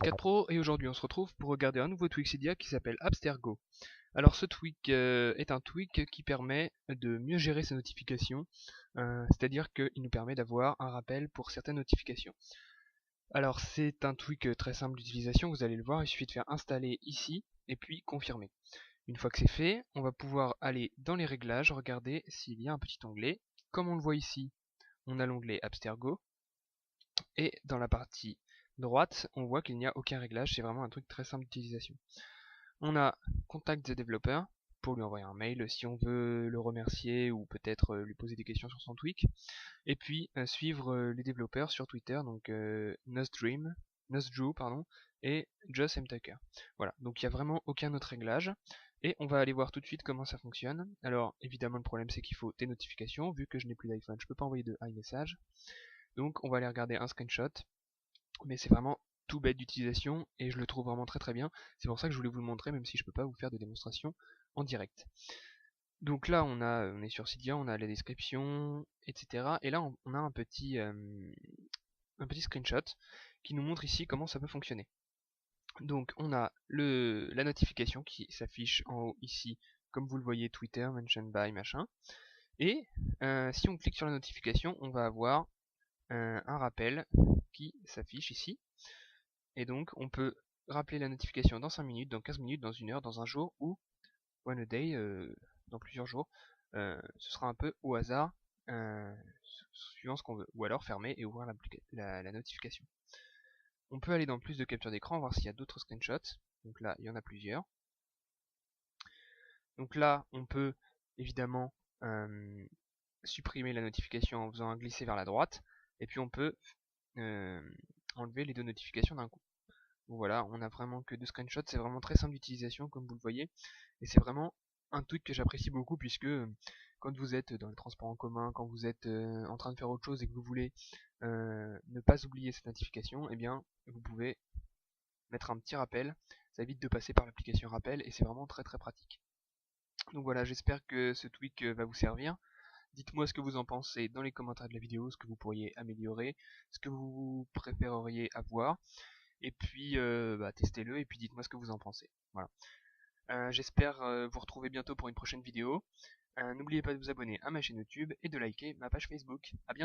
4 Pro et aujourd'hui on se retrouve pour regarder un nouveau tweak Cydia qui s'appelle Abstergo. Alors ce tweak est un tweak qui permet de mieux gérer ses notifications, c'est-à-dire qu'il nous permet d'avoir un rappel pour certaines notifications. Alors c'est un tweak très simple d'utilisation, vous allez le voir, il suffit de faire installer ici et puis confirmer. Une fois que c'est fait, on va pouvoir aller dans les réglages, regarder s'il y a un petit onglet. Comme on le voit ici, on a l'onglet Abstergo. Et dans la partie droite, on voit qu'il n'y a aucun réglage, c'est vraiment un truc très simple d'utilisation. On a Contact the Developer pour lui envoyer un mail si on veut le remercier ou peut-être lui poser des questions sur son tweak. Et puis suivre les développeurs sur Twitter, donc Nozdrew et Joss M. Tucker. Voilà, donc il n'y a vraiment aucun autre réglage. Et on va aller voir tout de suite comment ça fonctionne. Alors évidemment le problème c'est qu'il faut des notifications, vu que je n'ai plus d'iPhone, je ne peux pas envoyer de iMessage. Donc on va aller regarder un screenshot, mais c'est vraiment tout bête d'utilisation et je le trouve vraiment très très bien. C'est pour ça que je voulais vous le montrer, même si je peux pas vous faire de démonstration en direct. Donc là on est sur Cydia, on a la description, etc. Et là on a un petit screenshot qui nous montre ici comment ça peut fonctionner. Donc on a la notification qui s'affiche en haut ici, comme vous le voyez, Twitter, mention by, machin. Et si on clique sur la notification, on va avoir un rappel qui s'affiche ici. Et donc on peut rappeler la notification dans 5 minutes, dans 15 minutes, dans 1 heure, dans un jour ou one a day, dans plusieurs jours. Ce sera un peu au hasard, suivant ce qu'on veut. Ou alors fermer et ouvrir la notification. On peut aller dans plus de capture d'écran, voir s'il y a d'autres screenshots. Donc là, il y en a plusieurs. Donc là, on peut évidemment supprimer la notification en faisant un glisser vers la droite. Et puis on peut enlever les deux notifications d'un coup. Donc voilà, on a vraiment que deux screenshots, c'est vraiment très simple d'utilisation comme vous le voyez. Et c'est vraiment un truc que j'apprécie beaucoup puisque quand vous êtes dans les transports en commun, quand vous êtes en train de faire autre chose et que vous voulez ne pas oublier cette notification, eh bien vous pouvez mettre un petit rappel, ça évite de passer par l'application rappel et c'est vraiment très très pratique. Donc voilà, j'espère que ce tweak va vous servir. Dites-moi ce que vous en pensez dans les commentaires de la vidéo, ce que vous pourriez améliorer, ce que vous préféreriez avoir. Et puis testez-le et puis dites-moi ce que vous en pensez. Voilà. J'espère vous retrouver bientôt pour une prochaine vidéo. N'oubliez pas de vous abonner à ma chaîne YouTube et de liker ma page Facebook. A bientôt.